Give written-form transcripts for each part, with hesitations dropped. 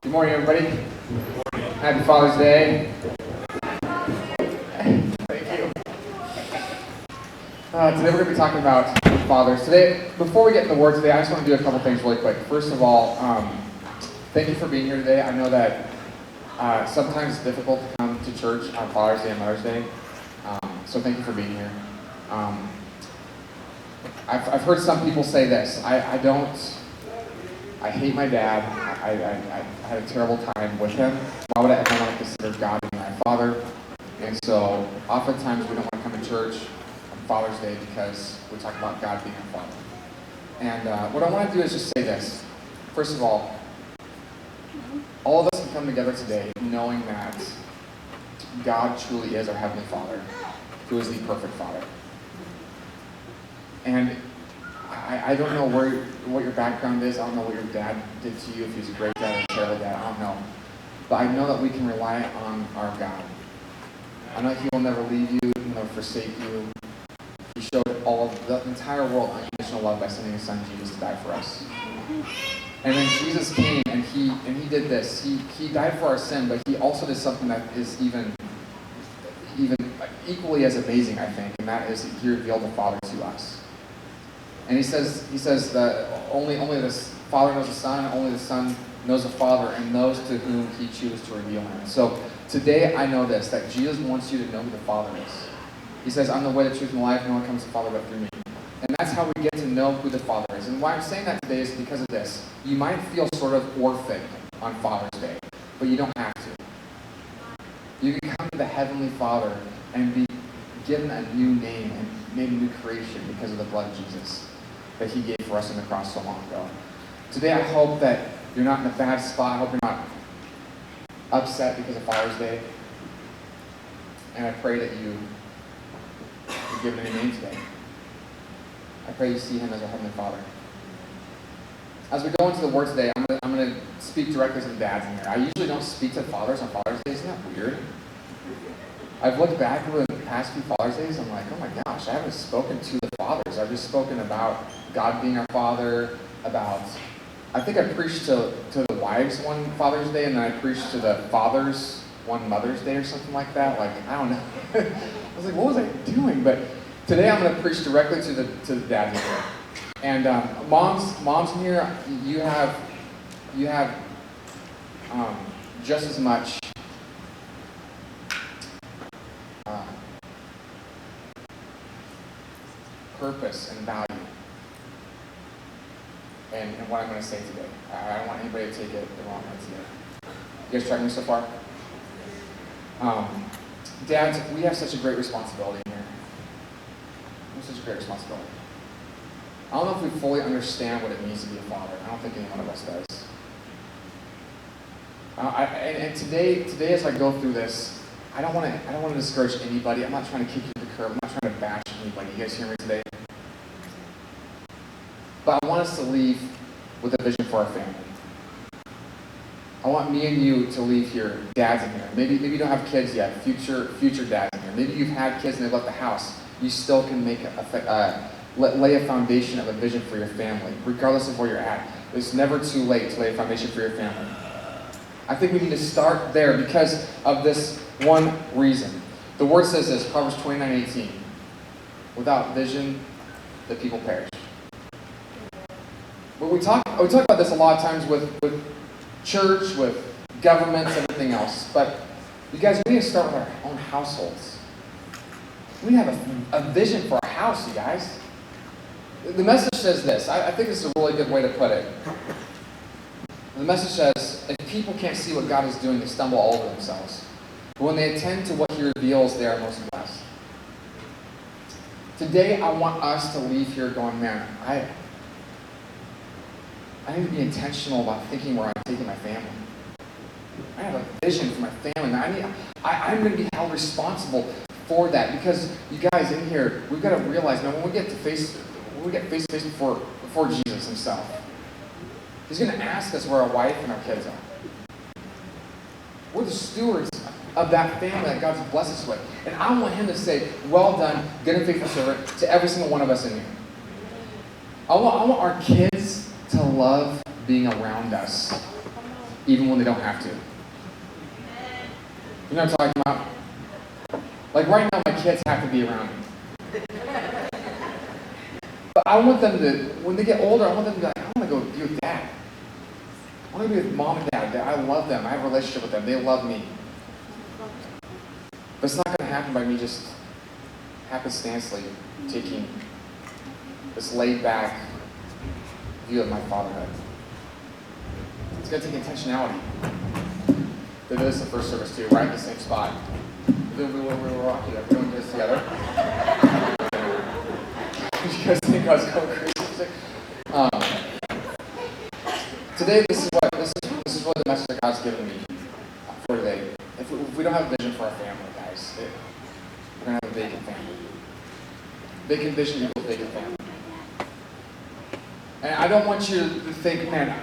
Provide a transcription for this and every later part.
Good morning, everybody. Happy Father's Day. Thank you. Today we're going to be talking about fathers. Today, before we get into the word today, I just want to do a couple things really quick. First of all, thank you for being here today. I know that sometimes it's difficult to come to church on Father's Day and Mother's Day, so thank you for being here. I've heard some people say this. I hate my dad. I had a terrible time with him. Why would I ever want to consider God to be my father? And so oftentimes we don't want to come to church on Father's Day because we talk about God being our father. And what I want to do is just say this. First of all of us can come together today knowing that God truly is our Heavenly Father, who is the perfect Father. And I don't know what your background is. I don't know what your dad did to you, if he was a great dad or a terrible dad. I don't know. But I know that we can rely on our God. I know he will never leave you, he will never forsake you. He showed all of the entire world unconditional love by sending his son Jesus to die for us. And then Jesus came and he did this. He died for our sin, but he also did something that is even equally as amazing, I think, and that is he revealed the Father to us. And he says that only the Father knows the Son, only the Son knows the Father, and those to whom he chooses to reveal him. So today I know this, that Jesus wants you to know who the Father is. He says, I'm the way, the truth, and the life. No one comes to the Father but through me. And that's how we get to know who the Father is. And why I'm saying that today is because of this. You might feel sort of orphaned on Father's Day, but you don't have to. You can come to the Heavenly Father and be given a new name and made a new creation because of the blood of Jesus that he gave for us on the cross so long ago. Today I hope that you're not in a bad spot. I hope you're not upset because of Father's Day. And I pray that you're given a new name today. I pray you see him as our Heavenly Father. As we go into the Word today, I'm going to speak directly to the dads in here. I usually don't speak to fathers on Father's Day. Isn't that weird? I've looked back over the past few Father's Days, I'm like, oh my gosh, I haven't spoken to the fathers. I've just spoken about God being our Father, I think I preached to the wives one Father's Day, and then I preached to the fathers one Mother's Day or something like that. Like, I don't know. I was like, what was I doing? But today I'm going to preach directly to the dads in here. And moms in here, you have just as much purpose and value and what I'm going to say today. I don't want anybody to take it the wrong way today. You guys tracking me so far? Dads, we have such a great responsibility here. We have such a great responsibility. I don't know if we fully understand what it means to be a father. I don't think any one of us does. And today, as I go through this, I don't want to discourage anybody. I'm not trying to kick you to the curb. I'm not trying to bash anybody. You guys hear me today? But I want us to leave with a vision for our family. I want me and you to leave here, dads in here. Maybe you don't have kids yet, future dads in here. Maybe you've had kids and they've left the house. You still can make lay a foundation of a vision for your family, regardless of where you're at. It's never too late to lay a foundation for your family. I think we need to start there because of this one reason. The Word says this, Proverbs 29:18. Without vision, the people perish. But we talk about this a lot of times with church, with governments, everything else. But you guys, we need to start with our own households. We have a vision for our house, you guys. The message says this. I think this is a really good way to put it. The message says, if people can't see what God is doing, they stumble all over themselves. But when they attend to what he reveals, they are most blessed. Today, I want us to leave here going, man, I need to be intentional about thinking where I'm taking my family. I have a vision for my family. I'm going to be held responsible for that because you guys in here, we've got to realize, man, when we get face to face before Jesus himself, he's going to ask us where our wife and our kids are. We're the stewards of that family that God's blessed us with. And I want him to say, well done, good and faithful servant, to every single one of us in here. I want our kids to love being around us. even when they don't have to. You know what I'm talking about? Like right now, my kids have to be around me. But I want them to, when they get older, I want them to be like, I want to go be with Dad. I want to be with Mom and Dad. I love them. I have a relationship with them. They love me. But it's not going to happen by me just happenstancely taking this laid-back view of my fatherhood. It's going to take intentionality. They did this in the first service too, right in the same spot. We were walking. Everyone did this together. You guys think I was going crazy? Today, this is what the message that God's given me for today. If we don't have a vision for our family, guys, we're going to have a vacant family. Vacant vision equals vacant family. And I don't want you to think, man,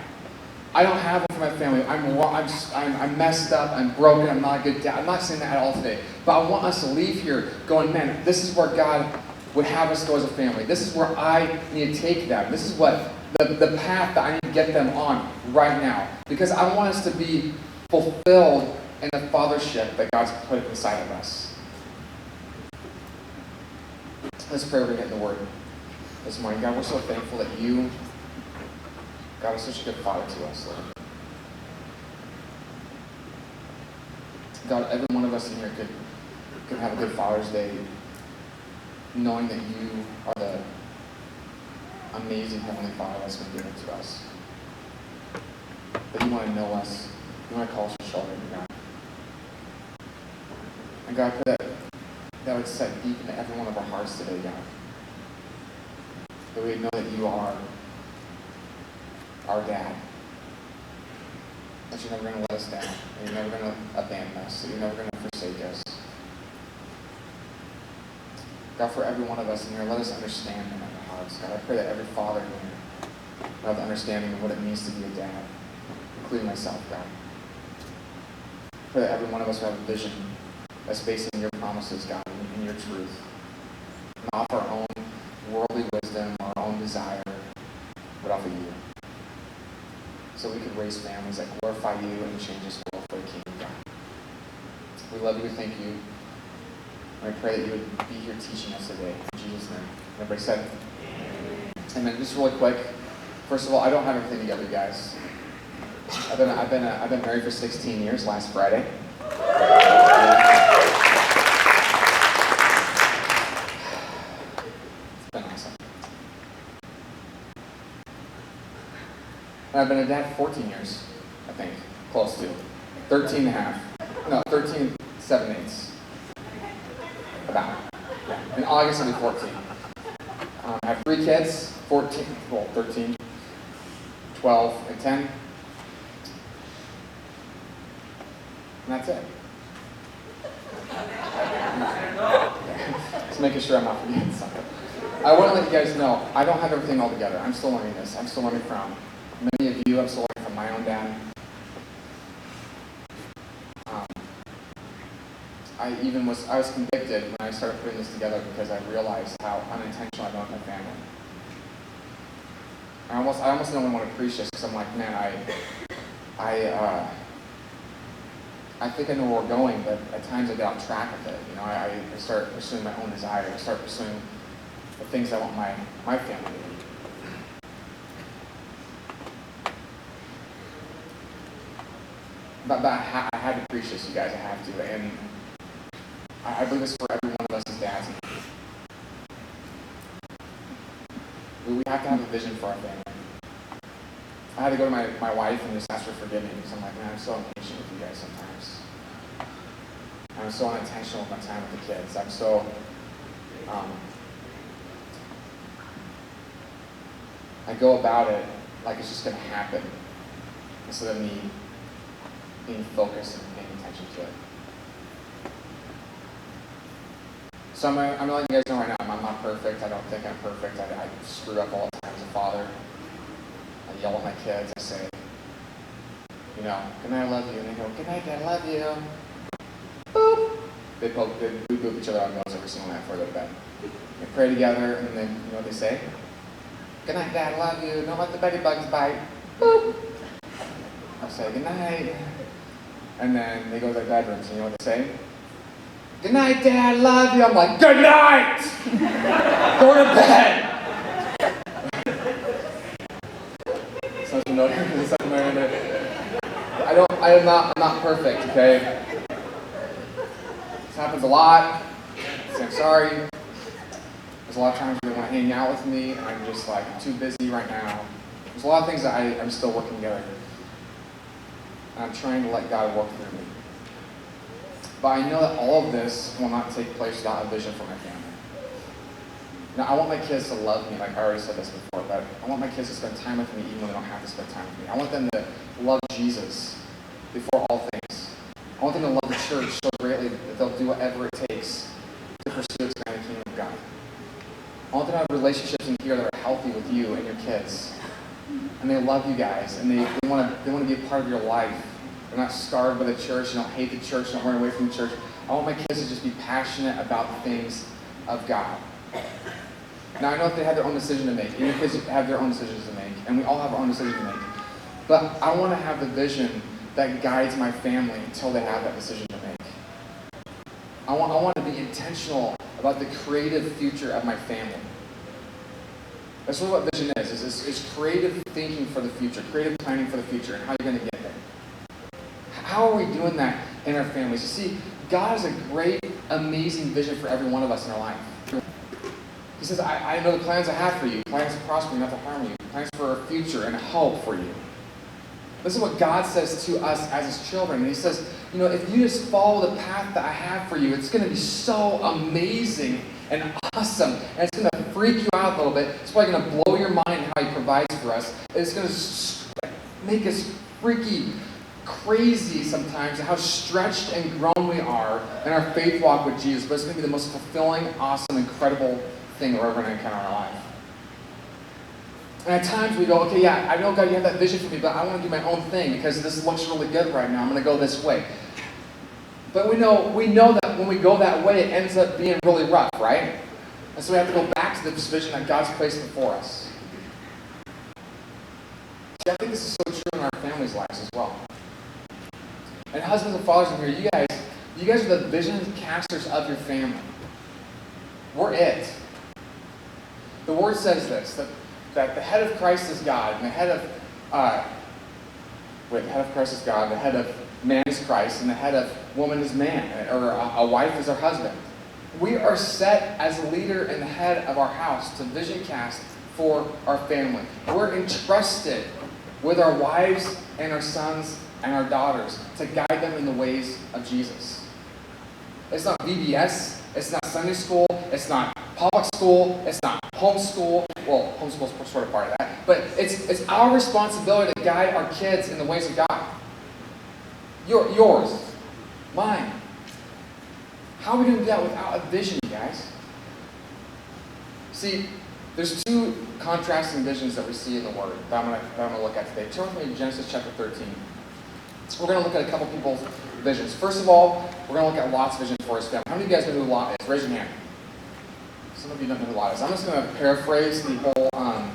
I don't have it for my family. I'm messed up. I'm broken. I'm not a good dad. I'm not saying that at all today. But I want us to leave here going, man, this is where God would have us go as a family. This is where I need to take them. This is what the path that I need to get them on right now. Because I want us to be fulfilled in the fathership that God's put inside of us. Let's pray. We're going to get in the Word this morning. God, we're so thankful that you, God, is such a good Father to us, Lord. God, every one of us in here could have a good Father's Day, knowing that you are the amazing Heavenly Father that's been given to us. That you want to know us. You want to call us your children, God. And God, I pray that would set deep into every one of our hearts today, God. That we would know that you are our dad. That you're never going to let us down. That you're never going to abandon us. That you're never going to forsake us. God, for every one of us in here, let us understand in our hearts. God, I pray that every father in here will have the understanding of what it means to be a dad, including myself, God. I pray that every one of us will have a vision that's based in your promises, God, and your truth. Not off our own worldly wisdom, our own desire, but off of you. So we could raise families that glorify you and change this world for the kingdom, God. We love you, we thank you. And I pray that you would be here teaching us today. In Jesus' name. Everybody said, amen. Just really quick. First of all, I don't have everything together, guys. I've been married for 16 years last Friday. It's been awesome. And I've been a dad for 14 years, I think. Close to. 13 and a half. No, 13, 7/8. About. Yeah. In August, I'll be 14. I have 3 kids, 13, 12, and 10. And that's it. Just making sure I'm not forgetting something. I want to let you guys know, I don't have everything all together. I'm still learning this. I'm still learning from many of you. I'm still learning from my own dad. I was convicted when I started putting this together because I realized how unintentional I've been with my family. I almost don't want to preach this because I'm like, man, I think I know where we're going, but at times I get off track with it. You know, I start pursuing my own desire. I start pursuing the things I want my family to be. But I had to preach this, you guys. I have to, and I believe this for every one of us as dads. We have to have a vision for our family. I had to go to my wife and just ask her to forgive me because I'm like, man, I'm so impatient with you guys sometimes. I'm so unintentional with my time with the kids. I'm so, I go about it like it's just going to happen instead of me being focused and paying attention to it. So I'm going to let you guys know right now, I'm not perfect. I don't think I'm perfect. I screw up all the time as a father. I yell at my kids. I say, you know, good night, I love you. And they go, good night, Dad, I love you. Boop. They boop each other on the nose every single night before they go to bed. They pray together, and then, you know what they say? Good night, Dad, I love you. Don't let the beddy bugs bite. Boop. say, good night. And then they go to their bedrooms, and you know what they say? Good night, Dad, love you. I'm like, good night! Go to bed! I'm not perfect, okay? This happens a lot. So I'm sorry. There's a lot of times when they want to hang out with me, and I'm just like, I'm too busy right now. There's a lot of things that I'm still working together. And I'm trying to let God work through me. But I know that all of this will not take place without a vision for my family. Now, I want my kids to love me, like I already said this before, but I want my kids to spend time with me even when they don't have to spend time with me. I want them to love Jesus before all things. I want them to love the church so greatly that they'll do whatever it takes to pursue expanding the kingdom of God. I want them to have relationships in here that are healthy with you and your kids. And they love you guys, and they want to be a part of your life. They're not scarred by the church, they don't hate the church, they don't run away from the church. I want my kids to just be passionate about the things of God. Now, I know that they have their own decision to make. Your kids have their own decisions to make, and we all have our own decision to make. But I want to have the vision that guides my family until they have that decision to make. I want to be intentional about the creative future of my family. That's really what vision is creative thinking for the future, creative planning for the future, and how you're going to get there. How are we doing that in our families? You see, God has a great, amazing vision for every one of us in our life. He says, I know the plans I have for you, plans to prosper you, not to harm you, plans for a future and hope for you. This is what God says to us as His children. And He says, if you just follow the path that I have for you, it's going to be so amazing and awesome. And it's going to freak you out a little bit. It's probably going to blow your mind how He provides for us. It's going to make us freaky, crazy sometimes at how stretched and grown we are in our faith walk with Jesus. But it's going to be the most fulfilling, awesome, incredible thing we're ever going to encounter in our life. And at times we go, okay, yeah, I know God, you have that vision for me, but I want to do my own thing because this looks really good right now. I'm going to go this way. But we know that when we go that way, it ends up being really rough, right? And so we have to go back to the vision that God's placed before us. See, I think this is so true in our families' lives as well. And husbands and fathers in here, you guys are the vision casters of your family. We're it. The Word says this, that the head of Christ is God, and the head of Christ is God, the head of man is Christ, and the head of woman is man, or a wife is her husband. We are set as a leader and the head of our house to vision cast for our family. We're entrusted with our wives and our sons and our daughters to guide them in the ways of Jesus. It's not VBS, it's not Sunday school, it's not public school, it's not homeschool. Well, homeschool is sort of part of that. But it's our responsibility to guide our kids in the ways of God. Yours, mine. How are we going to do that without a vision, you guys? See, there's two contrasting visions that we see in the Word that I'm going to look at today. Turn with me to Genesis chapter 13. We're going to look at a couple people's visions. First of all, we're going to look at Lot's vision for his family. How many of you guys know who Lot is? Raise your hand. Some of you don't know who Lot is. I'm just going to paraphrase the whole, I'm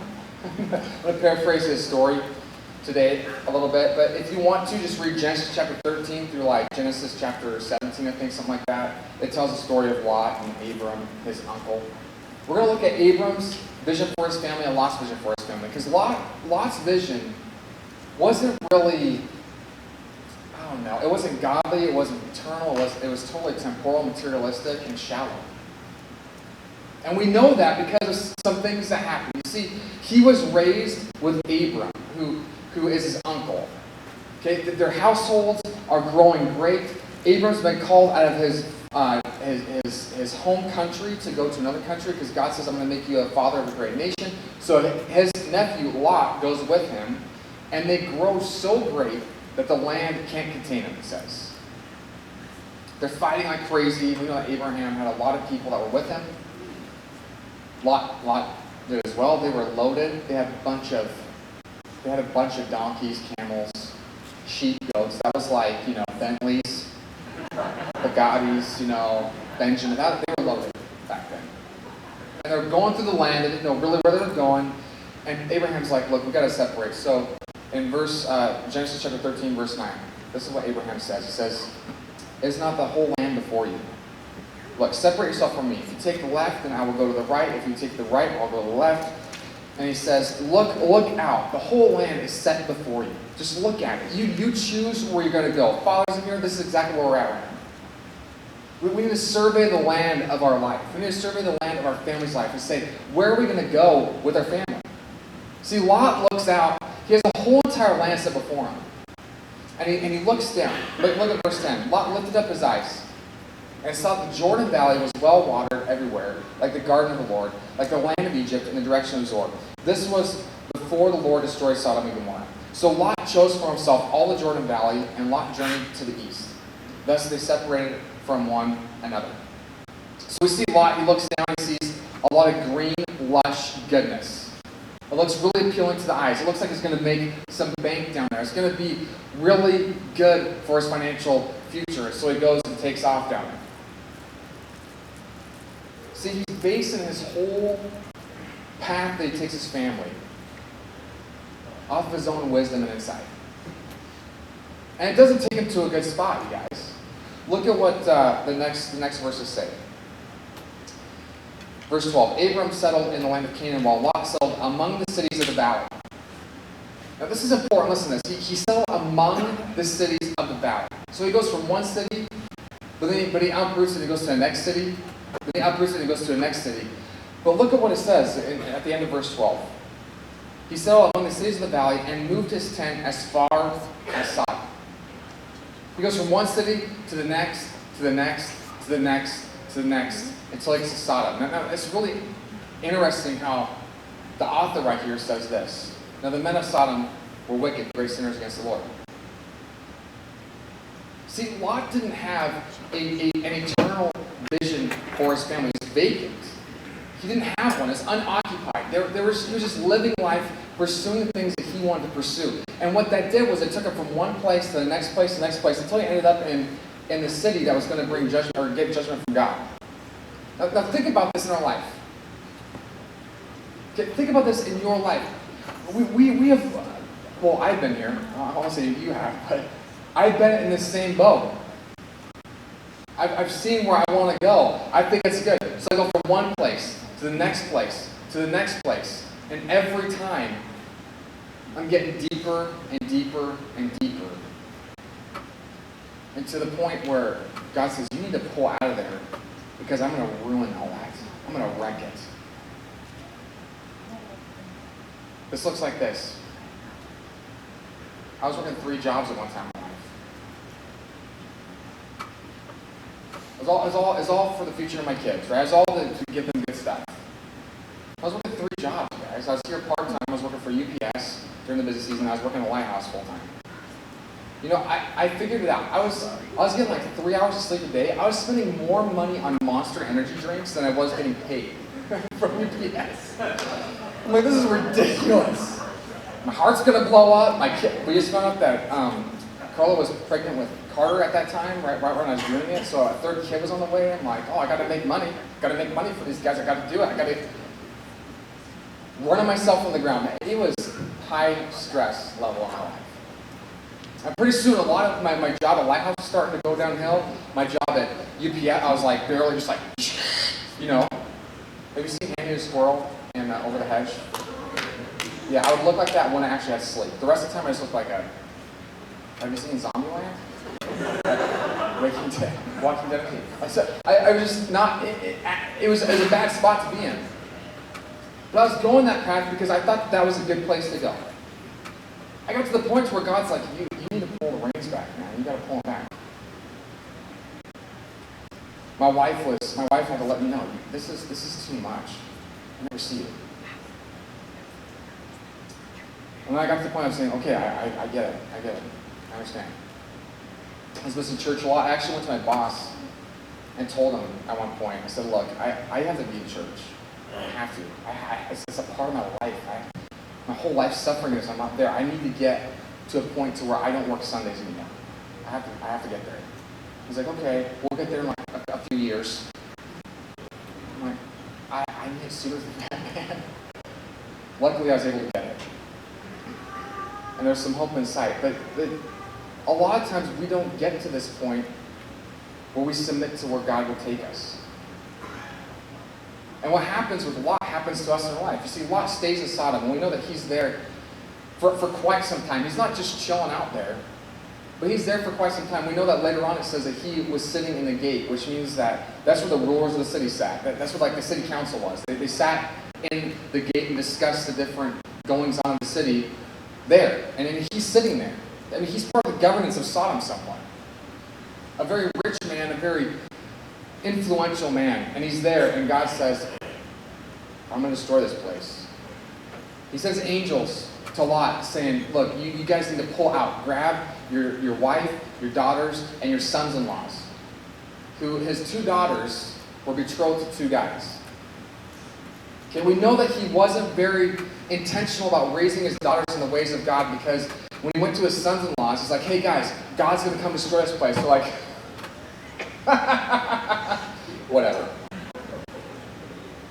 going to paraphrase his story today a little bit. But if you want to, just read Genesis chapter 13 through like Genesis chapter 17, I think, something like that. It tells the story of Lot and Abram, his uncle. We're going to look at Abram's vision for his family and Lot's vision for his family. Because Lot's vision wasn't really, I don't know, it wasn't godly, it wasn't eternal, it was totally temporal, materialistic, and shallow. And we know that because of some things that happened. You see, he was raised with Abram, who is his uncle. Okay, their households are growing great. Abram's been called out of his home country to go to another country because God says, I'm going to make you a father of a great nation. So his nephew Lot goes with him, and they grow so great that the land can't contain them, it says. They're fighting like crazy. We know that Abraham had a lot of people that were with him. Lot did as well. They were loaded. They had a bunch of donkeys, camels, sheep, goats. That was like, Bentleys, Bugattis, Benjamin. They were loaded back then. And they were going through the land. They didn't know really where they were going. And Abraham's like, look, we've got to separate. So In Genesis chapter 13, verse 9, this is what Abraham says. He says, "Is not the whole land before you? Look, separate yourself from me. If you take the left, then I will go to the right. If you take the right, I'll go to the left." And he says, look out. The whole land is set before you. Just look at it. You choose where you're going to go. Fathers in here, this is exactly where we're at right now. We need to survey the land of our life. We need to survey the land of our family's life and say, where are we going to go with our family? See, Lot looks out. He has a whole entire land set before him. And he looks down. Look at verse 10. Lot lifted up his eyes and saw the Jordan Valley was well watered everywhere, like the garden of the Lord, like the land of Egypt in the direction of Zoar. This was before the Lord destroyed Sodom and Gomorrah. So Lot chose for himself all the Jordan Valley, and Lot journeyed to the east. Thus they separated from one another. So we see Lot, he looks down and sees a lot of green, lush goodness. It looks really appealing to the eyes. It looks like he's going to make some bank down there. It's going to be really good for his financial future. So he goes and takes off down there. See, he's basing his whole path that he takes his family off of his own wisdom and insight. And it doesn't take him to a good spot, you guys. Look at what the next verses say. Verse 12, Abram settled in the land of Canaan, while Lot settled among the cities of the valley. Now this is important, listen to this. He settled among the cities of the valley. So he goes from one city, but he uproots it and he goes to the next city. Then he uproots it and goes to the next city. But look at what it says at the end of verse 12. He settled among the cities of the valley and moved his tent as far as Sodom. He goes from one city to the next, to the next, to the next, to the next, until he gets to Sodom. Now, it's really interesting how the author right here says this. Now, the men of Sodom were wicked, great sinners against the Lord. See, Lot didn't have an eternal vision for his family. It was vacant. He didn't have one. It's unoccupied. He was just living life, pursuing the things that he wanted to pursue. And what that did was it took him from one place to the next place, to the next place, until he ended up in the city that was going to bring judgment or get judgment from God. Now think about this in our life. Okay, think about this in your life. We have, well, I've been here. I won't say you have, but I've been in the same boat. I've seen where I want to go. I think it's good. So I go from one place to the next place to the next place. And every time, I'm getting deeper and deeper and deeper. And to the point where God says, you need to pull out of there because I'm going to ruin all that. I'm going to wreck it. This looks like this. I was working 3 jobs at one time in my life. It was all for the future of my kids, right? It was all to give them good stuff. I was working 3 jobs, guys. I was here part-time. I was working for UPS during the busy season. I was working at Lighthouse full-time. You know, I figured it out. I was getting like 3 hours of sleep a day. I was spending more money on Monster energy drinks than I was getting paid from UPS. I'm like, this is ridiculous. My heart's going to blow up. We just found out that Carla was pregnant with Carter at that time, right when I was doing it. So a 3rd kid was on the way. I'm like, oh, I got to make money. Got to make money for these guys. I got to do it. I got to running myself on the ground. It was high stress level of my life. And pretty soon, a lot of my job at Lighthouse was starting to go downhill. My job at UPS, I was like barely just like, you know. Have you seen Andy the Squirrel in Over the Hedge? Yeah, I would look like that when I actually had sleep. The rest of the time, I just looked like a. Have you seen Zombieland? Walking Dead. I was just not. It was a bad spot to be in. But I was going that path because I thought that was a good place to go. I got to the point where God's like, you need to pull the reins back, man. You got to pull them back. My wife had to let me know, this is too much. I never see it. And when I got to the point of saying, okay, I get it. I understand. I was listening to church a lot. I actually went to my boss and told him at one point, I said, look, I have to be in church. I have to. It's a part of my life. My whole life suffering is I'm not there. I need to get to a point to where I don't work Sundays anymore. I have to get there. He's like, okay, we'll get there in like a few years. I'm like, I need it sooner than that, man. Luckily, I was able to get it. and there's some hope in sight. But a lot of times we don't get to this point where we submit to where God will take us. And what happens with Lot happens to us in our life. You see, Lot stays in Sodom, and we know that he's there for quite some time. He's not just chilling out there, but he's there for quite some time. We know that later on it says that he was sitting in the gate, which means that that's where the rulers of the city sat. That's what like the city council was. They sat in the gate and discussed the different goings on in the city there. And then he's sitting there. I mean, he's part of the governance of Sodom somewhat. A very rich man, a very influential man. And he's there, and God says, I'm going to destroy this place. He sends angels to Lot saying, look, you guys need to pull out. Grab your wife, your daughters, and your sons-in-laws. Who his two daughters were betrothed to two guys. Okay, we know that he wasn't very intentional about raising his daughters in the ways of God, because when he went to his sons-in-laws, he's like, hey guys, God's going to come destroy this place. They're like, whatever.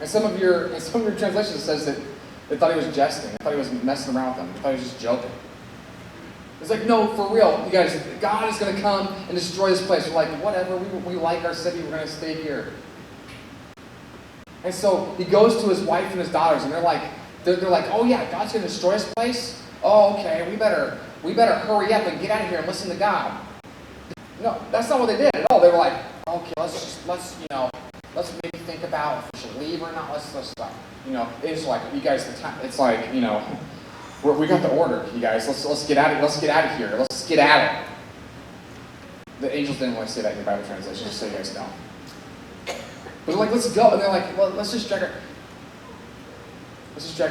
And some of your translations says that they thought he was jesting. They thought he was messing around with them. They thought he was just joking. It's like, no, for real, you guys, God is going to come and destroy this place. We're like, whatever, we like our city, we're going to stay here. And so he goes to his wife and his daughters, and they're like, oh yeah, God's going to destroy this place? Oh, okay, we better hurry up and get out of here and listen to God. No, that's not what they did at all. They were like, okay, let's maybe think about if we should leave or not. Let's it's like, you guys, it's like, we got the order, you guys. Let's get out of here. Let's get at it. The angels didn't want to say that in your Bible translation, just so you guys know. But they're like, let's go. And they're like, well, let's just drag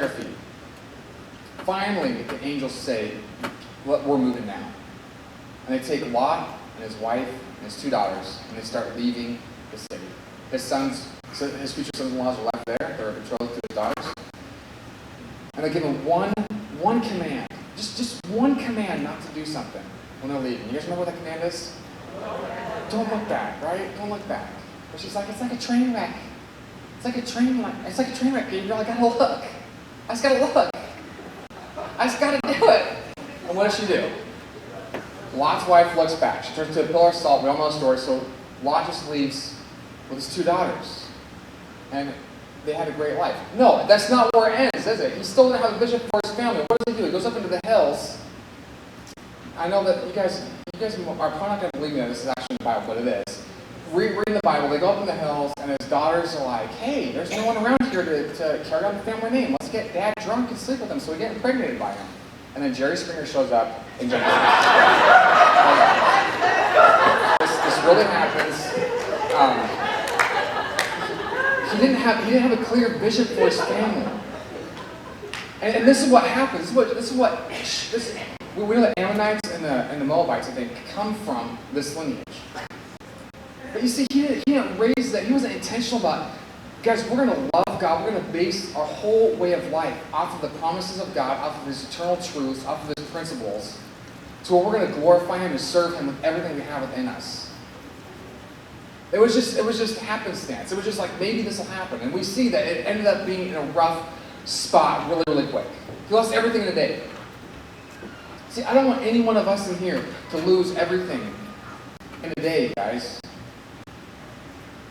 our feet. Finally, the angels say, we're moving now. And they take Lot and his wife and his two daughters, and they start leaving the city. His future sons-in-laws are left there. They're betrothed to his daughters. And they give him one command. Just one command not to do something when they're leaving. You guys remember what that command is? Don't look back, right? Don't look back. But she's like, it's like a train wreck. It's like a train wreck, Gabriel. I gotta look. I just gotta look. I just gotta do it. And what does she do? Lot's wife looks back. She turns to a pillar of salt. We all know the story. So Lot just leaves with his two daughters. And they had a great life. No, that's not where it ends, is it? He still didn't have a vision for his family. What does he do? He goes up into the hills. I know that you guys are probably not going to believe me that this is actually in the Bible, but it is. Reading the Bible, they go up in the hills, and his daughters are like, hey, there's no one around here to carry on the family name. Let's get Dad drunk and sleep with him so we get impregnated by him. And then Jerry Springer shows up in Genesis. This really happens. He didn't have a clear vision for his family. And this is what happens. We know the Ammonites and the Moabites, they come from this lineage. But you see, he didn't raise that. He wasn't intentional about, guys, we're going to love God. We're going to base our whole way of life off of the promises of God, off of His eternal truths, off of His principles, to where we're going to glorify Him and serve Him with everything we have within us. It was just happenstance. It was just like, maybe this will happen. And we see that it ended up being in a rough spot really, really quick. He lost everything in a day. See, I don't want any one of us in here to lose everything in a day, guys.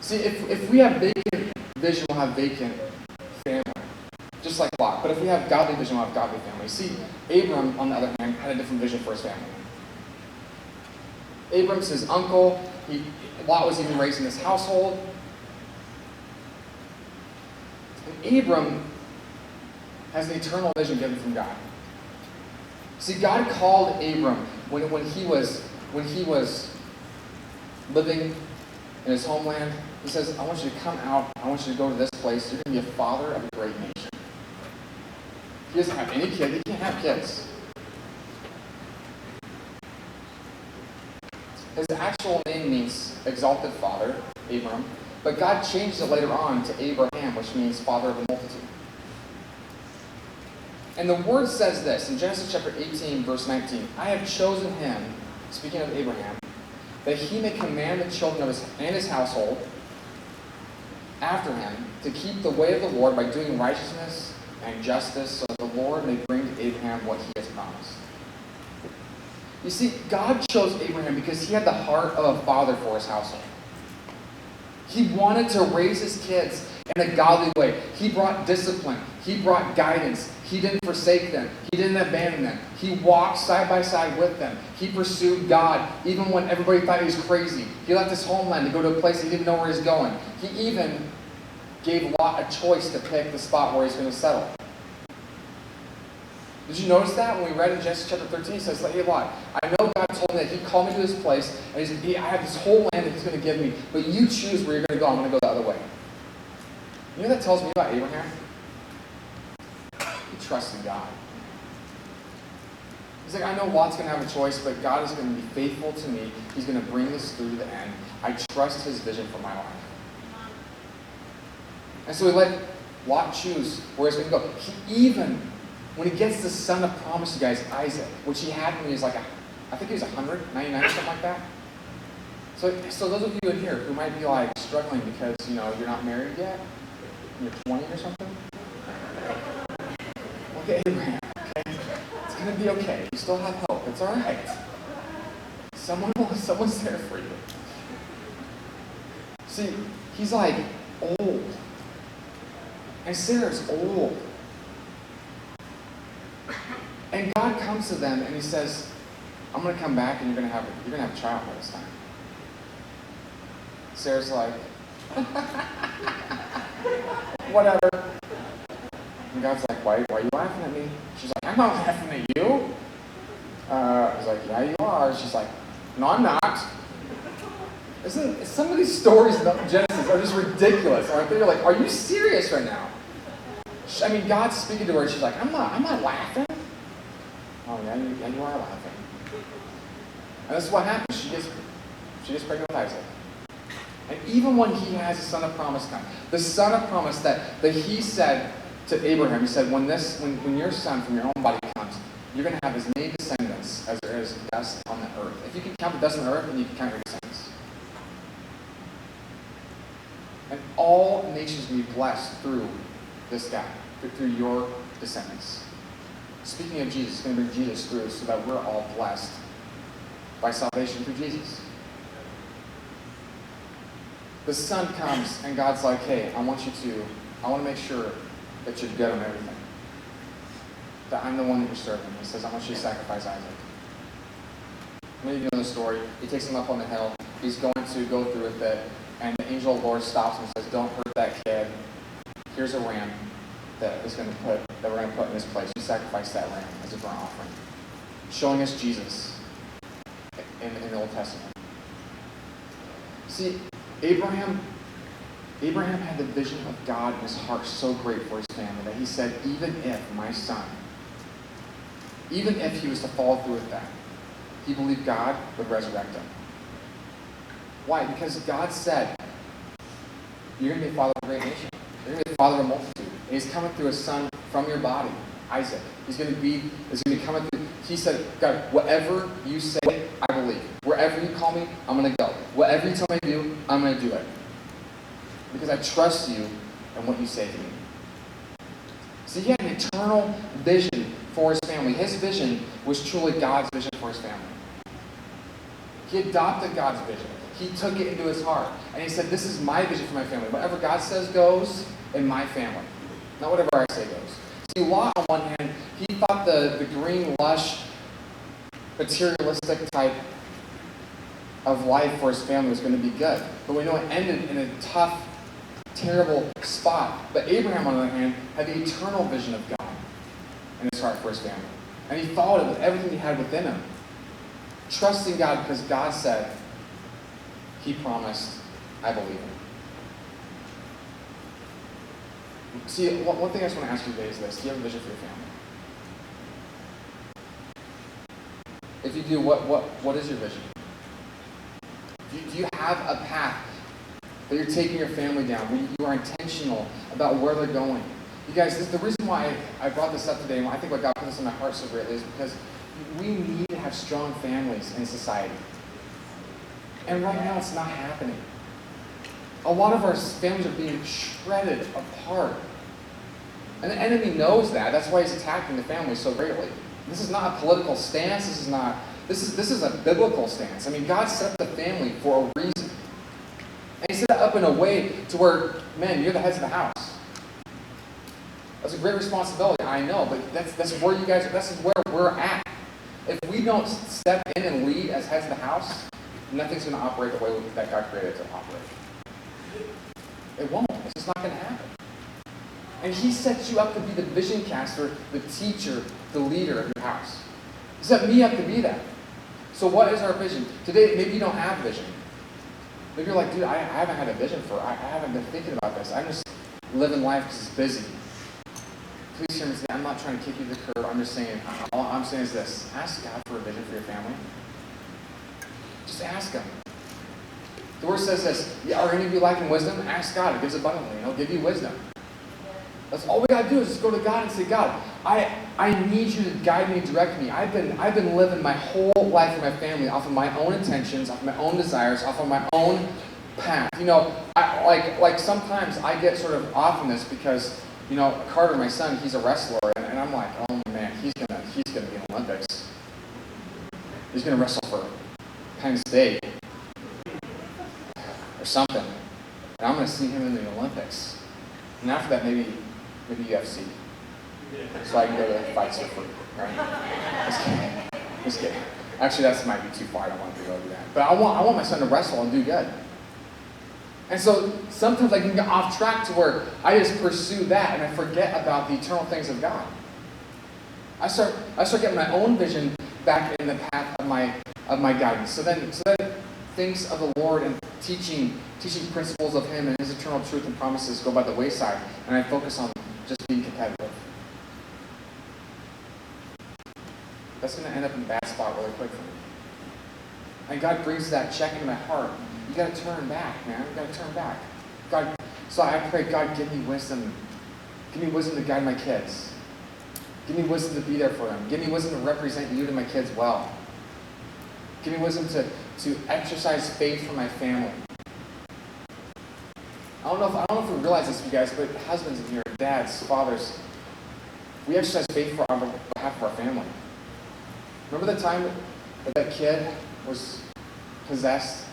See, if we have vacant vision, we'll have vacant family. Just like Lot. But if we have godly vision, we'll have godly family. See, Abram, on the other hand, had a different vision for his family. Abram's his uncle. Lot was even raised in his household. And Abram has an eternal vision given from God. See, God called Abram when he was living in his homeland. He says, I want you to come out. I want you to go to this place. You're going to be a father of a great nation. He doesn't have any kids. He can't have kids. His actual name means exalted father, Abram. But God changed it later on to Abraham, which means father of a multitude. And the word says this in Genesis chapter 18, verse 19. I have chosen him, speaking of Abraham, that he may command the children of his household after him to keep the way of the Lord by doing righteousness and justice, so that the Lord may bring to Abraham what he has promised. You see, God chose Abraham because he had the heart of a father for his household. He wanted to raise his kids in a godly way. He brought discipline. He brought guidance. He didn't forsake them. He didn't abandon them. He walked side by side with them. He pursued God even when everybody thought he was crazy. He left his homeland to go to a place he didn't know where he was going. He even gave Lot a choice to pick the spot where he's going to settle. Did you notice that when we read in Genesis chapter 13? He says, hey Lot, I know God told me that he called me to this place, and he said, I have this whole land that he's going to give me, but you choose where you're going to go. I'm going to go the other way. You know what that tells me about Abraham? He trusted God. He's like, I know Lot's going to have a choice, but God is going to be faithful to me. He's going to bring this through to the end. I trust his vision for my life. And so he let Lot choose where he's going to go. He even, when he gets the son of promise, you guys, Isaac, which he had when he was like, I think he was 199 or something like that. So those of you in here who might be like struggling because, you're not married yet, you're 20 or something, look at Abraham, okay? It's going to be okay. You still have hope. It's all right. Someone's there for you. See, he's like old. And Sarah's old. And God comes to them and he says, I'm going to come back and you're going to have a child by this time. Sarah's like, whatever. And God's like, why are you laughing at me? She's like, I'm not laughing at you. He's like, yeah, you are. She's like, no, I'm not. Some of these stories in Genesis are just ridiculous, aren't they? You're like, are you serious right now? I mean, God's speaking to her, and she's like, I'm not laughing. Oh, yeah, you are laughing. And this is what happens. She gets pregnant with Isaac. And even when he has a son of promise come, the son of promise that he said to Abraham, he said, when your son from your own body comes, you're going to have as many descendants as there is dust on the earth. If you can count the dust on the earth, then you can count your descendants. And all nations will be blessed through this guy, through your descendants. Speaking of Jesus, it's going to bring Jesus through so that we're all blessed by salvation through Jesus. The son comes and God's like, hey, I want to make sure that you're good on everything. That I'm the one that you're serving. He says, I want you to sacrifice Isaac. Many of you know the story. He takes him up on the hill. He's going to go through with it. And the angel of the Lord stops him and says, don't hurt that kid. Here's a ram that we're going to put in this place. You sacrifice that ram as a burnt offering. Showing us Jesus in the Old Testament. See, Abraham had the vision of God in his heart so great for his family that he said, even if my son, even if he was to fall through with that, he believed God would resurrect him. Why? Because God said, you're going to be the father of a great nation. You're going to be the father of a multitude. And he's coming through a son from your body, Isaac. He's going to be coming through. He said, God, whatever you say, I believe. Wherever you call me, I'm going to go. Whatever you tell me to do, I'm going to do it. Because I trust you and what you say to me. See, he had an eternal vision for his family. His vision was truly God's vision for his family. He adopted God's vision. He took it into his heart. And he said, this is my vision for my family. Whatever God says goes in my family. Not whatever I say goes. See, Lot, on one hand, he thought the green, lush, materialistic type of life for his family was going to be good. But we know it ended in a tough, terrible spot. But Abraham, on the other hand, had the eternal vision of God in his heart for his family. And he followed it with everything he had within him. Trusting God because God said, he promised, I believe him. See, one thing I just want to ask you today is this. Do you have a vision for your family? If you do, what is your vision? Do you have a path that you're taking your family down, where you are intentional about where they're going? You guys, the reason why I brought this up today, and I think what God put this in my heart so greatly, is because we need to have strong families in society. And right now, it's not happening. A lot of our families are being shredded apart. And the enemy knows that. That's why he's attacking the family so greatly. This is not a political stance. This is not This is a biblical stance. I mean, God set up the family for a reason. And he set it up in a way to where, man, you're the heads of the house. That's a great responsibility, I know, but that's where you guys are, that's where we're at. If we don't step in and lead as heads of the house, nothing's going to operate the way that God created it to operate. It won't. It's just not going to happen. And he sets you up to be the vision caster, the teacher, the leader of your house. He set me up to be that. So what is our vision? Today, maybe you don't have vision. Maybe you're like, dude, I haven't had a vision I haven't been thinking about this. I'm just living life because it's busy. Please hear me say, I'm not trying to kick you to the curb. I'm just saying, all I'm saying is this. Ask God for a vision for your family. Just ask Him. The Word says this, are any of you lacking wisdom? Ask God. It gives abundantly, and He'll give you wisdom. That's all we got to do is just go to God and say, God, I need you to guide me, direct me. I've been living my whole life with my family off of my own intentions, off of my own desires, off of my own path. You know, like sometimes I get sort of off in this because, you know, Carter, my son, he's a wrestler, and I'm like, oh man, he's gonna be in the Olympics. He's gonna wrestle for Penn State or something, and I'm gonna see him in the Olympics. And after that, maybe UFC, so I can go to fights for free, right? Just kidding. Actually, that might be too far. I don't want to go do that. But I want my son to wrestle and do good. And so sometimes I can get off track to where I just pursue that and I forget about the eternal things of God. I start getting my own vision back in the path of my guidance. So then things of the Lord and teaching principles of Him and His eternal truth and promises go by the wayside, and I focus on just being competitive. That's going to end up in a bad spot really quick for me. And God brings that check into my heart. You got to turn back, man. You got to turn back. God, so I pray, God, give me wisdom. Give me wisdom to guide my kids. Give me wisdom to be there for them. Give me wisdom to represent you to my kids well. Give me wisdom to exercise faith for my family. I don't know if we realize this, you guys, but husbands in here, dads, fathers, we exercise faith on behalf of our family. Remember the time that kid was possessed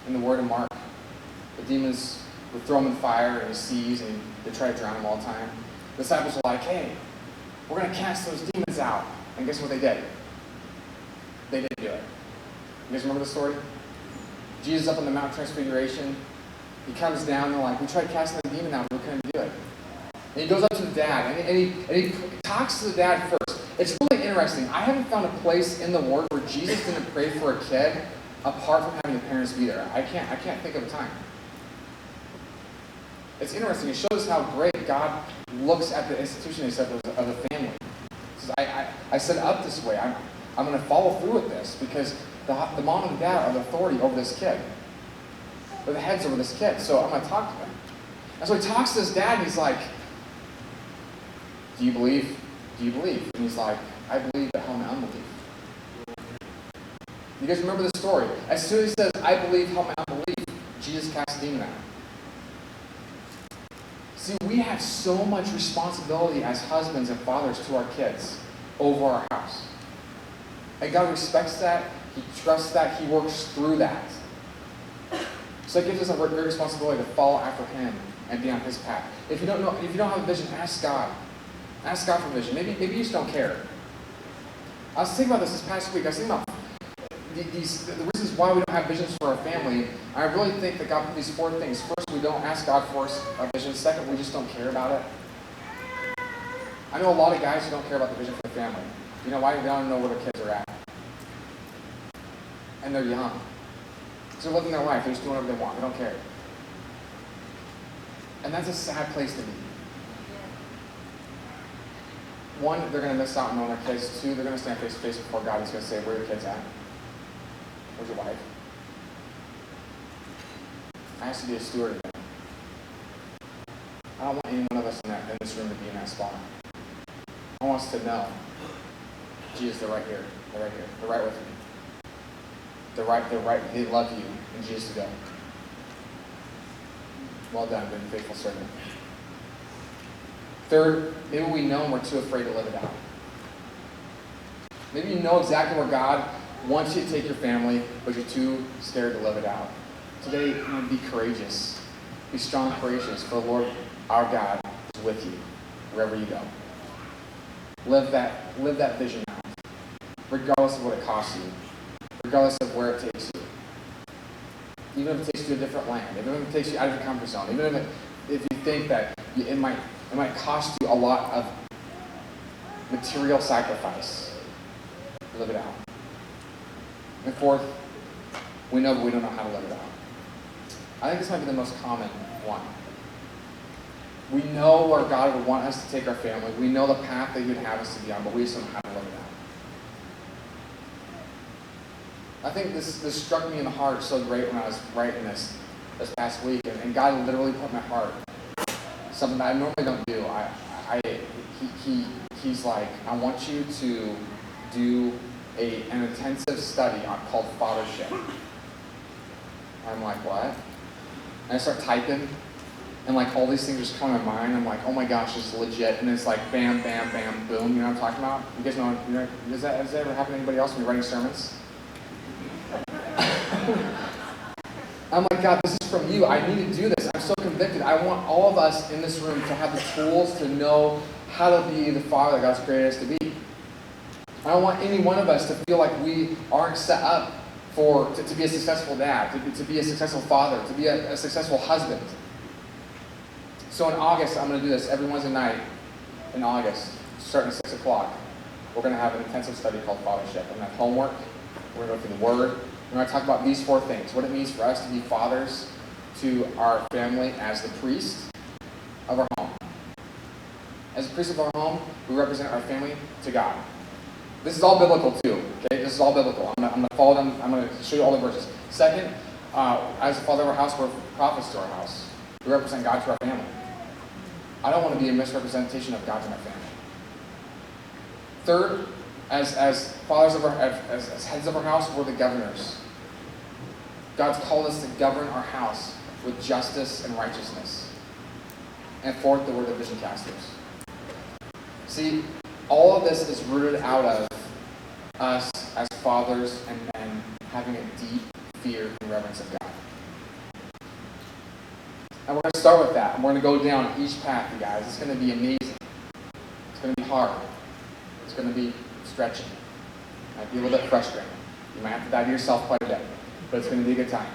in the Word of Mark? The demons would throw him in fire and he sees and they try to drown him all the time. The disciples were like, hey, we're going to cast those demons out. And guess what they did? They didn't do it. You guys remember the story? Jesus up on the Mount Transfiguration. He comes down and they're like, we tried casting the demon out, but we couldn't do it. And he goes up to the dad and he talks to the dad first. It's really interesting. I haven't found a place in the Word where Jesus didn't pray for a kid apart from having the parents be there. I can't think of a time. It's interesting. It shows how great God looks at the institution of the family. He says, I set it up this way. I'm going to follow through with this because the mom and the dad are the authority over this kid. They're the heads over this kid. So I'm going to talk to them. And so he talks to his dad and he's like, do you believe? Do you believe? And he's like, I believe, but how my unbelief? You guys remember the story? As soon as he says, I believe, how my unbelief, Jesus casts a demon out. See, we have so much responsibility as husbands and fathers to our kids over our house. And God respects that. He trusts that. He works through that. So it gives us a great responsibility to follow after Him and be on His path. If you don't have a vision, ask God. Ask God for vision. Maybe you just don't care. I was thinking about this past week. I was thinking about the reasons why we don't have visions for our family. I really think that God put these 4 things. First, we don't ask God for a vision. Second, we just don't care about it. I know a lot of guys who don't care about the vision for the family. You know why? They don't know where their kids are at. And they're young. So they're living their life. They're just doing whatever they want. They don't care. And that's a sad place to be. One, they're going to miss out on knowing their kids. 2, they're going to stand face to face before God and He's going to say, where are your kids at? Where's your wife? I have to be a steward of them. I don't want any one of us in this room to be in that spot. I want us to know, Jesus, they're right here. They're right here. They're right with me. They're right. They love you. And Jesus to go. Well done, good and faithful servant. Third, maybe we know and we're too afraid to live it out. Maybe you know exactly where God wants you to take your family, but you're too scared to live it out. Today, be courageous. Be strong and courageous, for the Lord our God is with you wherever you go. Live that vision out, regardless of what it costs you, regardless of where it takes you. Even if it takes you to a different land, even if it takes you out of your comfort zone, even if you think that it might cost you a lot of material sacrifice, live it out. And fourth, we know, but we don't know how to live it out. I think this might be the most common one. We know where God would want us to take our family. We know the path that He would have us to be on, but we just don't know how to live it out. I think this struck me in the heart so great when I was writing this past week, and God literally put in my heart something that I normally don't do. He's like, I want you to do an intensive study called fathership. I'm like, what? And I start typing, and like all these things just come to my mind. I'm like, oh my gosh, this is legit. And it's like bam, bam, bam, boom. You know what I'm talking about? You guys know, has that ever happened to anybody else when you're writing sermons? I'm like, God, this is from you. I need to do this. I'm so convicted. I want all of us in this room to have the tools to know how to be the father that God's created us to be. I don't want any one of us to feel like we aren't set up to be a successful dad, to be a successful father, to be a successful husband. So in August, I'm going to do this every Wednesday night in August, starting at 6 o'clock. We're going to have an intensive study called Fathership. I'm going to have homework. We're going to go through the Word. We're going to talk about these 4 things. What it means for us to be fathers to our family as the priest of our home. As the priest of our home, we represent our family to God. This is all biblical too. Okay, this is all biblical. I'm going to follow them. I'm going to show you all the verses. Second, as the father of our house, we're prophets to our house. We represent God to our family. I don't want to be a misrepresentation of God to my family. Third, as fathers of as heads of our house, we're the governors. God's called us to govern our house with justice and righteousness. And fourth, that we're the vision casters. See, all of this is rooted out of us as fathers and men having a deep fear and reverence of God. And we're going to start with that. And we're going to go down each path, you guys. It's going to be amazing. It's going to be hard. It's going to be stretching. It might be a little bit frustrating. You might have to die to yourself quite a bit. But it's going to be a good time.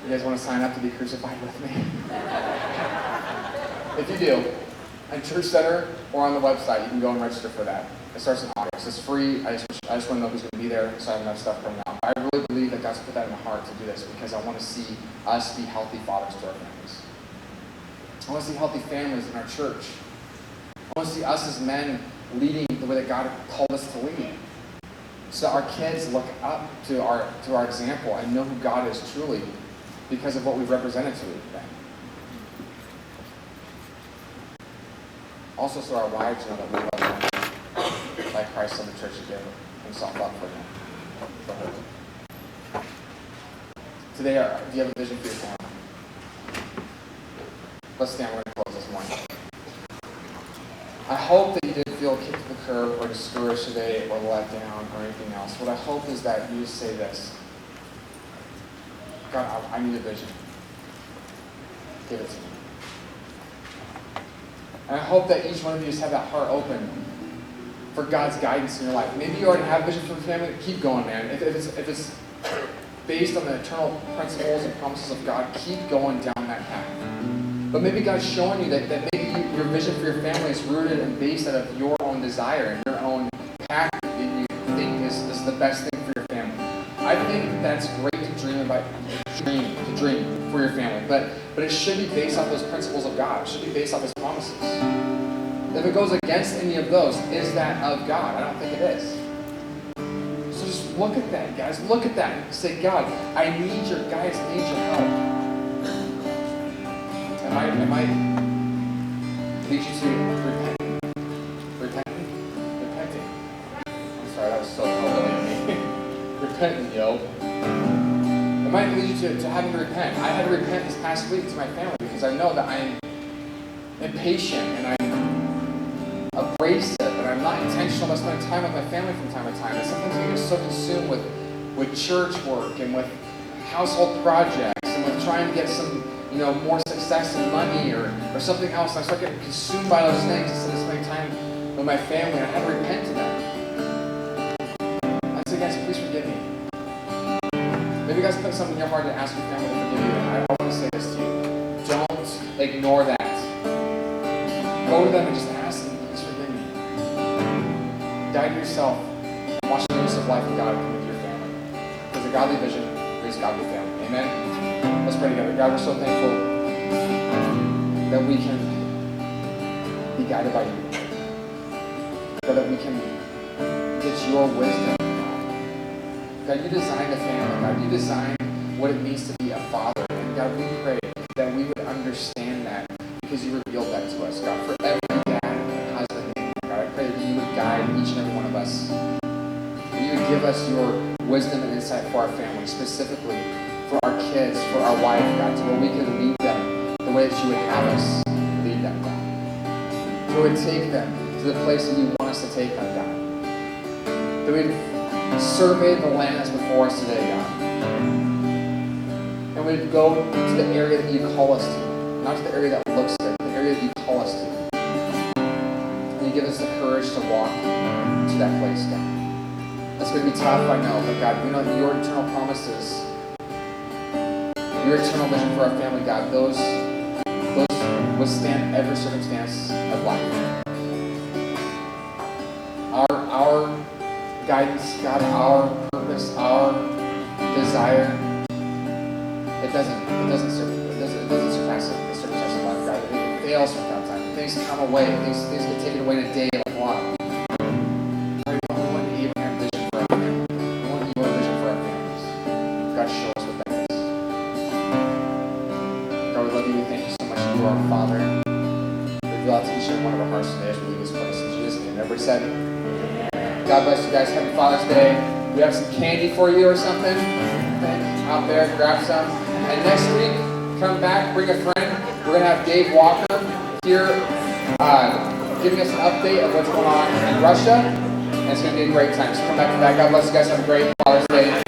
You guys want to sign up to be crucified with me? If you do, at Church Center or on the website, you can go and register for that. It starts in August. It's free. I just want to know who's going to be there, so I have enough stuff coming out. I really believe that God's put that in my heart to do this because I want to see us be healthy fathers to our families. I want to see healthy families in our church. I want to see us as men leading the way that God called us to lead. So our kids look up to our example and know who God is truly because of what we've represented to them. Also, so our wives know that we love them like Christ loved the church to give himself up for them. Today, do you have a vision for your family? Let's stand. We're going to close this morning. I hope that you didn't feel kicked to the curb or discouraged today or let down or anything else. What I hope is that you just say this: God, I need a vision. Give it to me. And I hope that each one of you just have that heart open for God's guidance in your life. Maybe you already have a vision for the family. Keep going, man. If it's based on the eternal principles and promises of God, keep going down that path. But maybe God's showing you that maybe your vision for your family is rooted and based out of your own desire and your own path that you think is the best thing for your family. I think that's great to dream for your family, but it should be based off those principles of God. It should be based off His promises. If it goes against any of those, is that of God? I don't think it is. So just look at that, guys. Look at that and say, God, I need your guidance. I need your help. It might lead you to repenting. I'm sorry, that was so hard of me. Repenting, yo. It might lead you to having to repent. I had to repent this past week to my family because I know that I'm impatient and I'm abrasive and I'm not intentional about spending time with my family from time to time. And sometimes I get so consumed with church work and with household projects and with trying to get some, more success and money or something else. And I start getting consumed by those things instead of spending time with my family. And I had to repent to that. I say, guys, please forgive me. Maybe you guys put something in your heart to ask your family to forgive you. And I want to say this to you. Don't ignore that. Go to them and just ask them, please forgive me. Die to yourself. Watch the newness of life of God come into your family. Because a godly vision brings godly family. Amen? Let's pray together. God, we're so thankful that we can be guided by you. God, that we can get your wisdom. God, you designed a family. God, you designed what it means to be a father. And God, we pray that we would understand that because you revealed that to us. God, for every dad and husband, God, I pray that you would guide each and every one of us. That you would give us your wisdom and insight for our family, specifically for our kids, for our wife, God, to where we can lead them the way that you would have us lead them, God. So we would take them to the place that you want us to take them, God. That we'd survey the land that's before us today, God. And we'd go to the area that you call us to, not to the area that looks good, the area that you call us to. And you give us the courage to walk to that place, God. That's going to be tough, I know, but God, we know that your eternal promises, your eternal vision for our family, God, those withstand every circumstance of life. Our guidance, God, our purpose, our desire, it doesn't surpass the circumstances of life, God. It fails from time to time. Things come away, things get taken away in a day like Lot. We want the Abraham vision for our family. We want your vision for our families. God, show us what that is. God, we love you. We thank you so much. You are our Father. Reveal out to each and every one of our hearts today as we leave this place. In Jesus' name. Everybody said, God bless you guys. Happy Father's Day. We have some candy for you or something out there. Grab some. And next week, come back, bring a friend. We're going to have Dave Walker here giving us an update of what's going on in Russia. And it's going to be a great time. So come back for that. God bless you guys. Have a great Father's Day.